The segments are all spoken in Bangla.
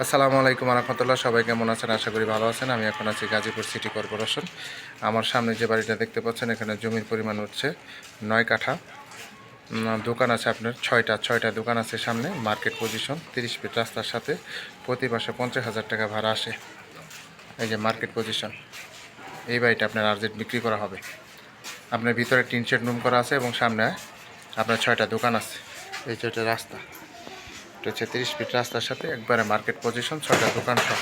আসসালামু আলাইকুম রহমতুল্লাহ। সবাই কেমন আছেন? আশা করি ভালো আছেন। আমি এখন আছি গাজীপুর সিটি কর্পোরেশন। আমার সামনে যে বাড়িটা দেখতে পাচ্ছেন, এখানে জমির পরিমাণ হচ্ছে 9 কাঠা। দোকান আছে আপনার ছয়টা দোকান আছে সামনে। মার্কেট পজিশন, 30 ফিট রাস্তার সাথে। প্রতি মাসে 50,000 টাকা ভাড়া আসে। এই যে মার্কেট পজিশন, এই বাড়িটা আপনার আর্জেন্ট বিক্রি করা হবে। আপনার ভিতরে টিন শেড রুম করা আছে এবং সামনে আপনার 6টা দোকান আছে। এই যে এটা রাস্তা, এটা হচ্ছে 30 ফিট রাস্তার সাথে একবারে মার্কেট পজিশন, 6টা দোকান সহ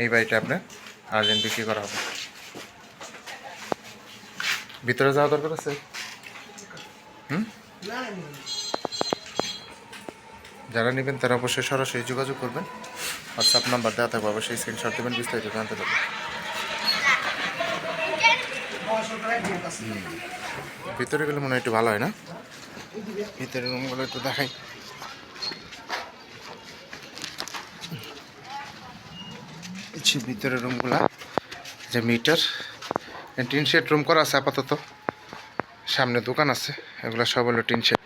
এই বাড়িটা আপনার আর্জেন্ট বিক্রি করা হবে। ভিতরে যাওয়া দরকার আছে। যারা নেবেন তারা অবশ্যই সরাসরি যোগাযোগ করবেন। হোয়াটসঅ্যাপ নাম্বার দেওয়া থাকবে, অবশ্যই স্ক্রিনশট দেবেন, বিস্তারিত জানতে পারবেন। ভিতরে গেলে মনে হয় একটু ভালো হয় না? ভিতরের রুমগুলো একটু দেখাই। ভিতরের রুমগুলা যে মিটার টিন শেড রুম করা আছে আপাতত। সামনে দোকান আছে, এগুলো সব হলো টিন শেড।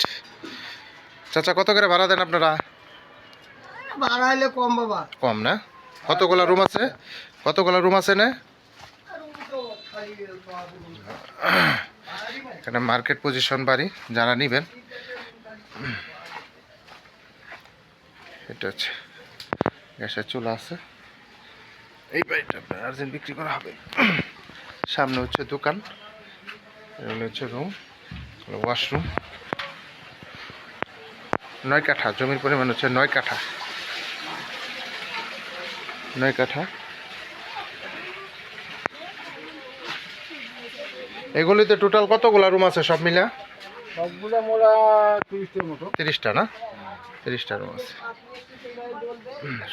চাচা, কত করে ভাড়া দেন আপনারা? ভাড়া হলে কম বাবা। কম না? কতগুলা রুম আছে? কতগুলা রুম আছে না? এখানে মার্কেট পজিশন বাড়ি, যারা নেবেন। এটা হচ্ছে গ্যাসের চুলা আছে। এই বাড়িটা আপনার আর্জেন্ট বিক্রি করা হবে। সামনে হচ্ছে দোকান, এগুলো হচ্ছে রুম, ওয়াশরুম। 9 কাঠা জমির পরিমাণ হচ্ছে 9 কাঠা। 9 কাঠা। এগুলিতে টোটাল কতগুলা রুম আছে সব মিলা? সবগুলো মোলা 30টার মতো। 30টা না? 30টা রুম আছে।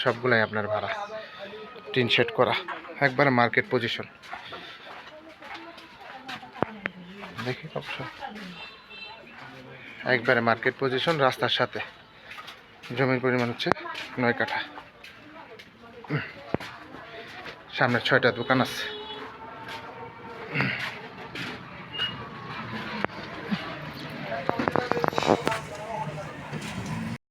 সবগুলাই আপনার ভাড়া, টিন শেড করা, একবারে মার্কেট পজিশন। দেখি অবশ্য একবারে মার্কেট পজিশন, রাস্তার সাথে। জমির পরিমাণ হচ্ছে 9 কাঠা। সামনে 6টা দোকান আছে।